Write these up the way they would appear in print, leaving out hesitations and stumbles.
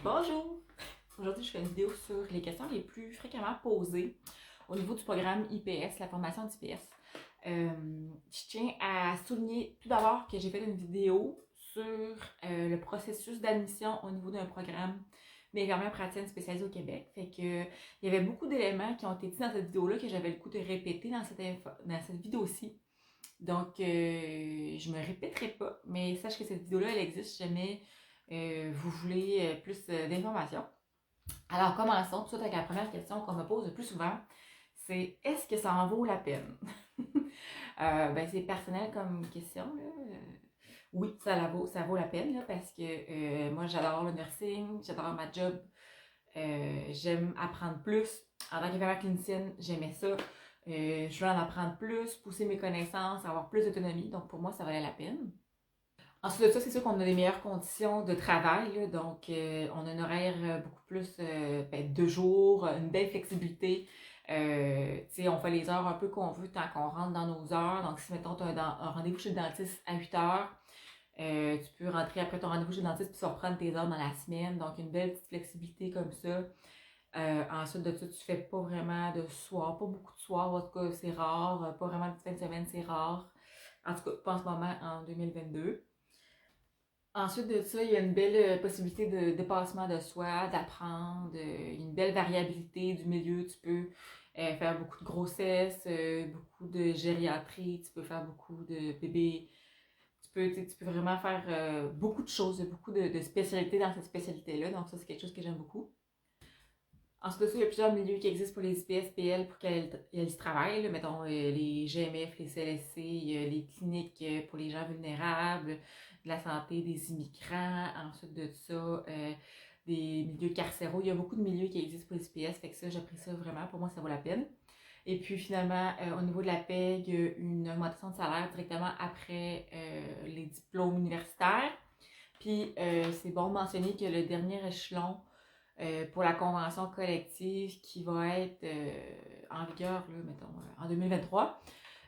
Bonjour! Aujourd'hui, je fais une vidéo sur les questions les plus fréquemment posées au niveau du programme IPS, la formation d'IPS. Je tiens à souligner tout d'abord que j'ai fait une vidéo sur le processus d'admission au niveau d'un programme d'infirmière praticienne spécialisée au Québec. Fait que il y avait beaucoup d'éléments qui ont été dit dans cette vidéo-là que j'avais le coup de répéter dans cette vidéo-ci. Donc, je me répéterai pas, mais sache que cette vidéo-là, elle existe si jamais vous voulez plus d'informations. Alors, commençons tout de suite avec la première question qu'on me pose le plus souvent. C'est est-ce que ça en vaut la peine? C'est personnel comme question. Là. Oui, ça vaut la peine là, parce que moi, j'adore le nursing, j'adore ma job, j'aime apprendre plus. En tant qu'infirmière clinicienne, j'aimais ça. Je veux en apprendre plus, pousser mes connaissances, avoir plus d'autonomie. Donc, pour moi, ça valait la peine. Ensuite de ça, c'est sûr qu'on a des meilleures conditions de travail. Là, donc, on a un horaire beaucoup plus 2 jours, une belle flexibilité. On fait les heures un peu qu'on veut tant qu'on rentre dans nos heures. Donc, si, mettons, tu as un rendez-vous chez le dentiste à 8 heures, tu peux rentrer après ton rendez-vous chez le dentiste puis reprendre tes heures dans la semaine. Donc, une belle petite flexibilité comme ça. Ensuite de ça, tu fais pas vraiment de soir, pas beaucoup de soirs, en tout cas, c'est rare. Pas vraiment de fin de semaine, c'est rare. En tout cas, pas en ce moment, en 2022. Ensuite de ça, il y a une belle possibilité de dépassement de soi, d'apprendre, une belle variabilité du milieu. Tu peux faire beaucoup de grossesse, beaucoup de gériatrie, tu peux faire beaucoup de bébés. Tu peux vraiment faire beaucoup de choses, beaucoup de spécialités dans cette spécialité-là. Donc ça, c'est quelque chose que j'aime beaucoup. Ensuite de ça, il y a plusieurs milieux qui existent pour les IPS, PL pour qu'elles y travaillent. Là. Mettons les GMF, les CLSC, les cliniques pour les gens vulnérables, de la santé des immigrants. Ensuite de ça, des milieux carcéraux. Il y a beaucoup de milieux qui existent pour les IPS, fait que ça, j'apprécie ça vraiment. Pour moi, ça vaut la peine. Et puis finalement, au niveau de la paie, il y a une augmentation de salaire directement après les diplômes universitaires. Puis c'est bon de mentionner que le dernier échelon pour la convention collective qui va être en vigueur, là, mettons, en 2023.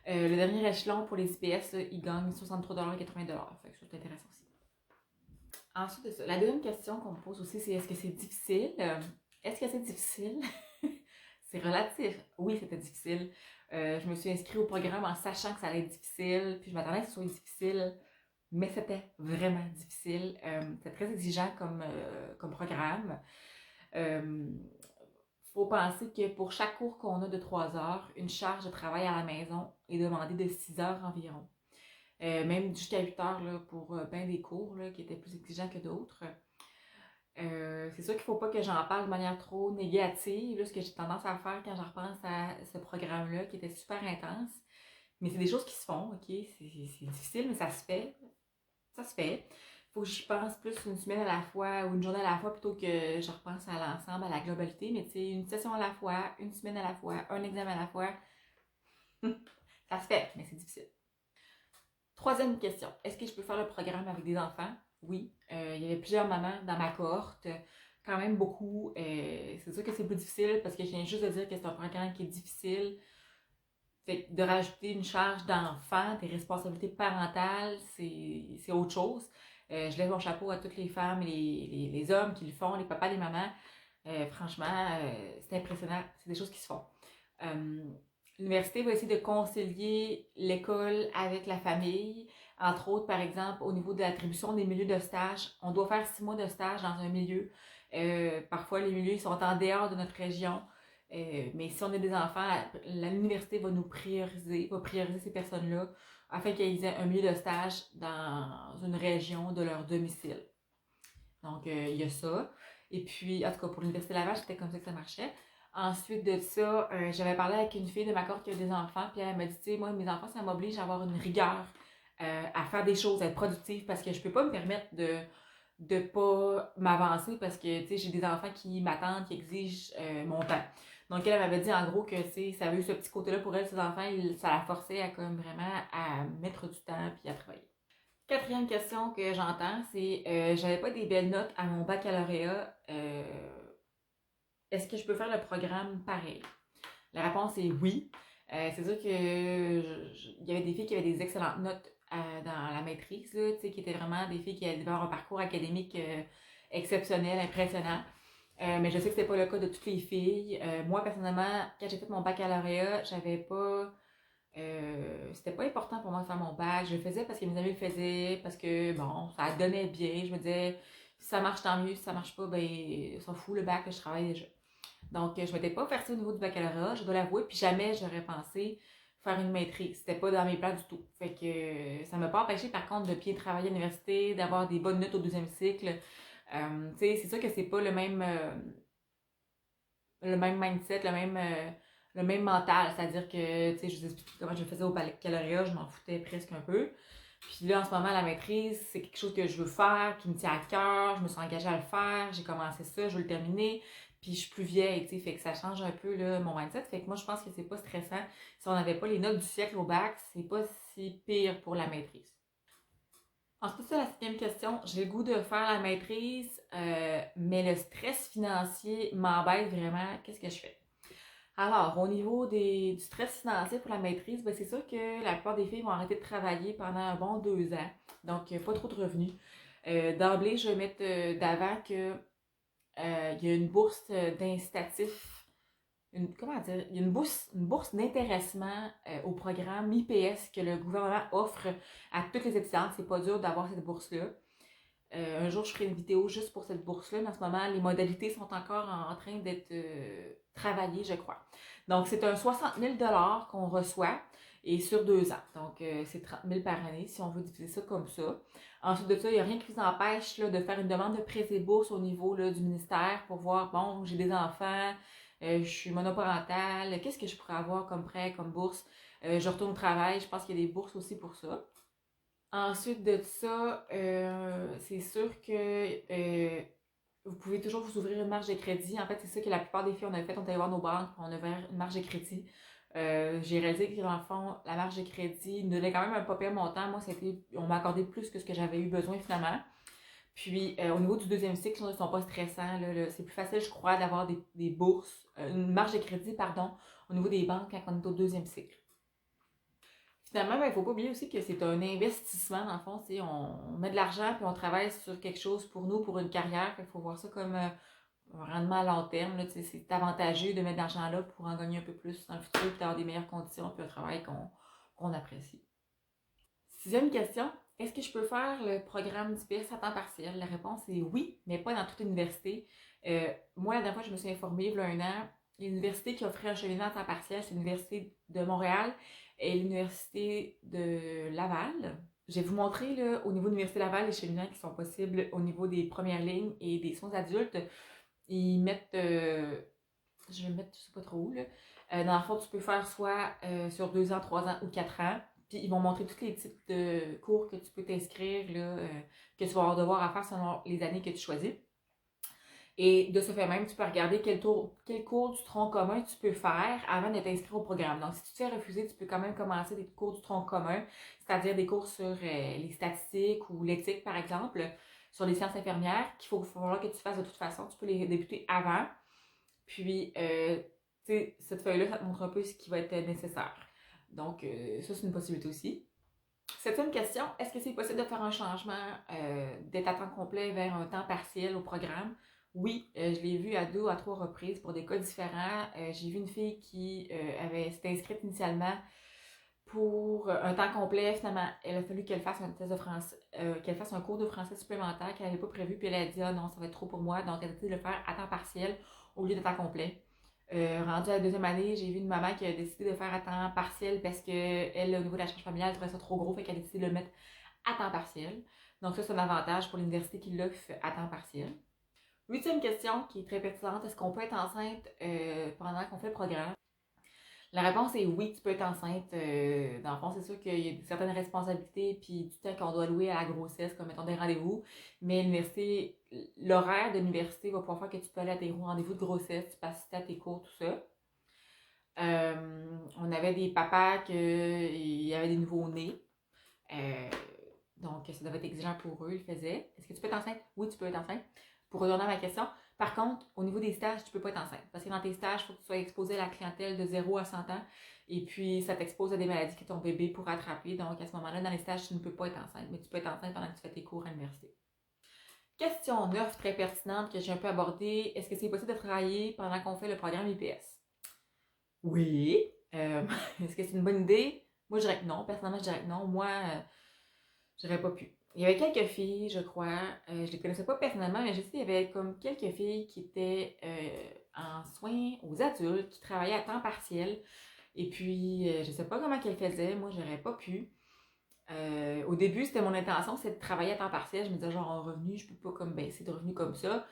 Le dernier échelon pour les IPS, là, il gagne 63,80$. Fait que c'est intéressant aussi. Ensuite de ça, la deuxième question qu'on me pose aussi, c'est est-ce que c'est difficile? Est-ce que c'est difficile? C'est relatif. Oui, c'était difficile. Je me suis inscrite au programme en sachant que ça allait être difficile, puis je m'attendais que ce soit difficile, mais c'était vraiment difficile. C'était très exigeant comme programme. Euh, faut penser que pour chaque cours qu'on a de 3 heures, une charge de travail à la maison est demandée de 6 heures environ. Même jusqu'à 8 heures là, pour bien des cours là, qui étaient plus exigeants que d'autres. C'est sûr qu'il ne faut pas que j'en parle de manière trop négative, là, ce que j'ai tendance à faire quand je repense à ce programme-là qui était super intense. Mais c'est des choses qui se font, ok? C'est difficile, mais ça se fait. Ça se fait. Faut que j'y pense plus une semaine à la fois ou une journée à la fois plutôt que je repense à l'ensemble, à la globalité. Mais tu sais, une session à la fois, une semaine à la fois, un examen à la fois, ça se fait, mais c'est difficile. Troisième question. Est-ce que je peux faire le programme avec des enfants? Oui. Il y avait plusieurs mamans dans ma cohorte. Quand même beaucoup. C'est sûr que c'est plus difficile parce que je viens juste de dire que c'est un programme qui est difficile. Fait que de rajouter une charge d'enfant, des responsabilités parentales, c'est autre chose. Je lève mon chapeau à toutes les femmes, les hommes qui le font, les papas, les mamans. Franchement, c'est impressionnant. C'est des choses qui se font. Euh, L'université va essayer de concilier l'école avec la famille. Entre autres, par exemple, au niveau de l'attribution des milieux de stage, on doit faire 6 mois de stage dans un milieu. Parfois, les milieux sont en dehors de notre région. Mais si on a des enfants, l'université va nous prioriser, va prioriser ces personnes-là afin qu'ils aient un milieu de stage dans une région de leur domicile. Donc, il y a ça. Et puis, en tout cas, pour l'Université Laval, c'était comme ça que ça marchait. Ensuite de ça, j'avais parlé avec une fille de ma cohorte qui a des enfants, puis elle m'a dit, tu sais, moi, mes enfants, ça m'oblige à avoir une rigueur, à faire des choses, à être productive, parce que je peux pas me permettre de pas m'avancer, parce que, tu sais, j'ai des enfants qui m'attendent, qui exigent mon temps. Donc, elle m'avait dit, en gros, que, tu sais, ça avait eu ce petit côté-là pour elle, ses enfants, ça la forçait à, comme, vraiment, à mettre du temps, puis à travailler. Quatrième question que j'entends, c'est j'avais pas des belles notes à mon baccalauréat. Est-ce que je peux faire le programme pareil? La réponse est oui. C'est sûr que il y avait des filles qui avaient des excellentes notes dans la maîtrise, là, qui étaient vraiment des filles qui avaient un parcours académique exceptionnel, impressionnant. Mais je sais que c'était pas le cas de toutes les filles. Moi, personnellement, quand j'ai fait mon baccalauréat, j'avais pas... c'était pas important pour moi de faire mon bac. Je le faisais parce que mes amis le faisaient, parce que, bon, ça donnait bien. Je me disais, si ça marche, tant mieux. Si ça marche pas, ben, s'en fout, le bac, je travaille déjà. Donc, je m'étais pas versée au niveau du baccalauréat, je dois l'avouer, puis jamais j'aurais pensé faire une maîtrise. C'était pas dans mes plans du tout. Fait que ça m'a pas empêché, par contre, de bien travailler à l'université, d'avoir des bonnes notes au deuxième cycle. Tu sais, c'est sûr que c'est pas le même mindset, le même mental. C'est-à-dire que, tu sais, je vous explique comment je faisais au baccalauréat, je m'en foutais presque un peu. Puis là, en ce moment, la maîtrise, c'est quelque chose que je veux faire, qui me tient à cœur, je me suis engagée à le faire, j'ai commencé ça, je veux le terminer, puis je suis plus vieille, tu sais, fait que ça change un peu là, mon mindset. Fait que moi, je pense que c'est pas stressant. Si on n'avait pas les notes du siècle au bac, c'est pas si pire pour la maîtrise. Ensuite, ça, la cinquième question, j'ai le goût de faire la maîtrise, mais le stress financier m'embête vraiment. Qu'est-ce que je fais? Alors, au niveau du stress financier pour la maîtrise, ben, c'est sûr que la plupart des filles vont arrêter de travailler pendant un bon 2 ans. Donc, pas trop de revenus. D'emblée, je vais mettre d'avant que il y a une bourse d'incitatif, comment dire, il y a une bourse d'intéressement au programme IPS que le gouvernement offre à toutes les étudiantes. C'est pas dur d'avoir cette bourse-là. Un jour, je ferai une vidéo juste pour cette bourse-là, mais en ce moment, les modalités sont encore en train d'être travaillées, je crois. Donc, c'est un 60 000 qu'on reçoit et sur 2 ans. Donc, c'est 30 000 par année si on veut diviser ça comme ça. Ensuite de ça, il n'y a rien qui vous empêche là, de faire une demande de prêt et bourse au niveau là, du ministère pour voir, bon, j'ai des enfants, je suis monoparentale, qu'est-ce que je pourrais avoir comme prêt, comme bourse? Je retourne au travail, je pense qu'il y a des bourses aussi pour ça. Ensuite de ça, c'est sûr que vous pouvez toujours vous ouvrir une marge de crédit. En fait, c'est ça que la plupart des filles on a fait. On est allé voir nos banques, on a ouvert une marge de crédit. J'ai réalisé que dans le fond, la marge de crédit nous donnait quand même un pas pire montant. Moi, on m'a accordé plus que ce que j'avais eu besoin finalement. Puis au niveau du deuxième cycle, ils ne sont pas stressants. Là. C'est plus facile, je crois, d'avoir des bourses, une marge de crédit, pardon, au niveau des banques quand on est au deuxième cycle. Finalement, il ne faut pas oublier aussi que c'est un investissement, dans le fond. On met de l'argent puis on travaille sur quelque chose pour nous, pour une carrière. Il faut voir ça comme un rendement à long terme. Là, c'est avantageux de mettre de l'argent là pour en gagner un peu plus dans le futur, puis d'avoir des meilleures conditions, puis un travail qu'on apprécie. Sixième question, est-ce que je peux faire le programme d'IPS à temps partiel? La réponse est oui, mais pas dans toute l'université. Moi, la dernière fois, je me suis informée, il y a un an, l'université qui offrait un cheminement à temps partiel, c'est l'Université de Montréal et l'Université de Laval. Je vais vous montrer là, au niveau de l'Université Laval les cheminements qui sont possibles au niveau des premières lignes et des soins adultes. Ils mettent, je vais le mettre, je sais pas trop où, là. Dans le fond, tu peux faire soit sur 2 ans, 3 ans ou 4 ans. Puis ils vont montrer tous les types de cours que tu peux t'inscrire, là, que tu vas avoir devoir à faire selon les années que tu choisis. Et de ce fait même, tu peux regarder quel cours du tronc commun tu peux faire avant de t'inscrire au programme. Donc, si tu te fais refuser, tu peux quand même commencer des cours du tronc commun, c'est-à-dire des cours sur les statistiques ou l'éthique, par exemple, sur les sciences infirmières, qu'il faut falloir que tu fasses de toute façon. Tu peux les débuter avant. Puis, tu sais, cette feuille-là, ça te montre un peu ce qui va être nécessaire. Donc, ça, c'est une possibilité aussi. Septième question, est-ce que c'est possible de faire un changement d'être à temps complet vers un temps partiel au programme? Oui, je l'ai vu à 2 ou à 3 reprises pour des cas différents. J'ai vu une fille qui s'était inscrite initialement pour un temps complet. Finalement, elle a fallu qu'elle fasse un test de français, qu'elle fasse un cours de français supplémentaire qu'elle n'avait pas prévu. Puis elle a dit, ah non, ça va être trop pour moi. Donc, elle a décidé de le faire à temps partiel au lieu de temps complet. Rendue à la deuxième année, j'ai vu une maman qui a décidé de faire à temps partiel parce que elle, au niveau de la charge familiale, elle trouvait ça trop gros, fait qu'elle a décidé de le mettre à temps partiel. Donc ça, c'est un avantage pour l'université qui l'offre à temps partiel. Huitième question, qui est très pertinente, est-ce qu'on peut être enceinte pendant qu'on fait le programme? La réponse est oui, tu peux être enceinte. Dans le fond, c'est sûr qu'il y a certaines responsabilités puis du temps qu'on doit allouer à la grossesse, comme mettons des rendez-vous. Mais l'université, l'horaire de l'université va pouvoir faire que tu peux aller à tes rendez-vous de grossesse, tu peux assister à tes cours, tout ça. On avait des papas qui avaient des nouveaux-nés. Donc, ça devait être exigeant pour eux, ils le faisaient. Est-ce que tu peux être enceinte? Oui, tu peux être enceinte. Pour retourner à ma question, par contre, au niveau des stages, tu peux pas être enceinte. Parce que dans tes stages, il faut que tu sois exposé à la clientèle de 0 à 100 ans. Et puis, ça t'expose à des maladies que ton bébé pourra attraper. Donc, à ce moment-là, dans les stages, tu ne peux pas être enceinte. Mais tu peux être enceinte pendant que tu fais tes cours à l'université. Question 9, très pertinente, que j'ai un peu abordée. Est-ce que c'est possible de travailler pendant qu'on fait le programme IPS? Oui. Est-ce que c'est une bonne idée? Moi, je dirais que non. Personnellement, je dirais que non. Moi, j'aurais pas pu. Il y avait quelques filles, je crois. Je les connaissais pas personnellement, mais je sais qu'il y avait comme quelques filles qui étaient en soins aux adultes, qui travaillaient à temps partiel. Et puis, je sais pas comment qu'elles faisaient. Moi, j'aurais pas pu. Au début, c'était mon intention, c'est de travailler à temps partiel. Je me disais, genre, en revenu, je peux pas comme baisser de revenus comme ça.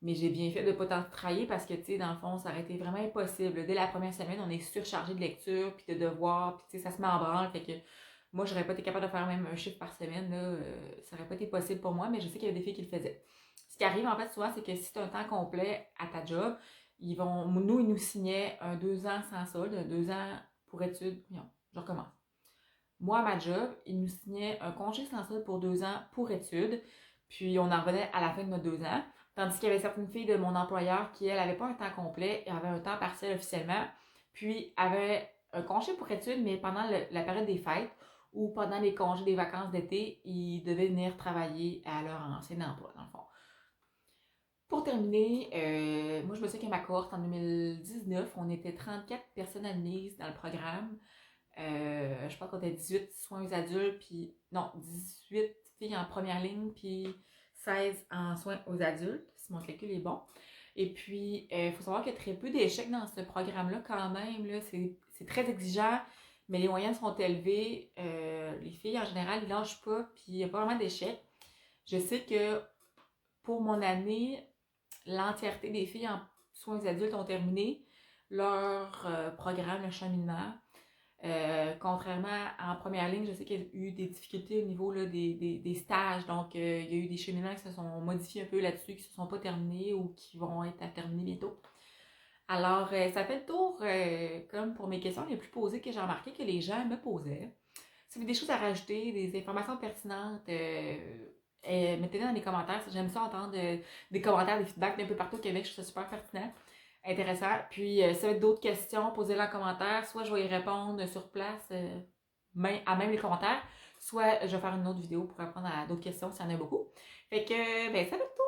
Mais j'ai bien fait de ne pas tant travailler parce que, tu sais, dans le fond, ça aurait été vraiment impossible. Dès la première semaine, on est surchargé de lecture, puis de devoirs, puis tu sais, ça se met en branle. Fait que moi, j'aurais pas été capable de faire même un chiffre par semaine, là. Ça aurait pas été possible pour moi, mais je sais qu'il y avait des filles qui le faisaient. Ce qui arrive, en fait, souvent, c'est que si tu as un temps complet à ta job, ils nous signaient un 2 ans sans solde, un 2 ans pour études. Non, je recommence. Moi, à ma job, ils nous signaient un congé sans solde pour 2 ans pour études, puis on en revenait à la fin de nos 2 ans. Tandis qu'il y avait certaines filles de mon employeur qui, elles, n'avaient pas un temps complet, avaient un temps partiel officiellement, puis avaient un congé pour études, mais pendant la période des fêtes ou pendant les congés des vacances d'été, ils devaient venir travailler à leur ancien emploi, dans le fond. Pour terminer, moi je me souviens qu'à ma cohorte en 2019, on était 34 personnes admises dans le programme. Je pense qu'on était 18 soins aux adultes, puis non, 18 filles en première ligne, puis 16 en soins aux adultes, si mon calcul est bon. Et puis, il faut savoir qu'il y a très peu d'échecs dans ce programme-là quand même. Là, c'est très exigeant, mais les moyennes sont élevées. Les filles, en général, ils lâchent pas, puis il n'y a pas vraiment d'échecs. Je sais que pour mon année, l'entièreté des filles en soins aux adultes ont terminé leur programme, le cheminement. Contrairement en première ligne, je sais qu'il y a eu des difficultés au niveau là, des stages. Donc, il y a eu des cheminements qui se sont modifiés un peu là-dessus, qui ne se sont pas terminés ou qui vont être à terminer bientôt. Alors, ça fait le tour, comme pour mes questions les plus posées que j'ai remarqué que les gens me posaient. Si vous avez des choses à rajouter, des informations pertinentes, mettez-les dans les commentaires. J'aime ça entendre des commentaires, des feedbacks d'un peu partout au Québec. Je trouve ça super pertinent, intéressant. Puis, si vous avez d'autres questions, posez-les en commentaire. Soit je vais y répondre sur place, à même les commentaires, soit je vais faire une autre vidéo pour répondre à d'autres questions s'il y en a beaucoup. Fait que, ben, ça fait le tour.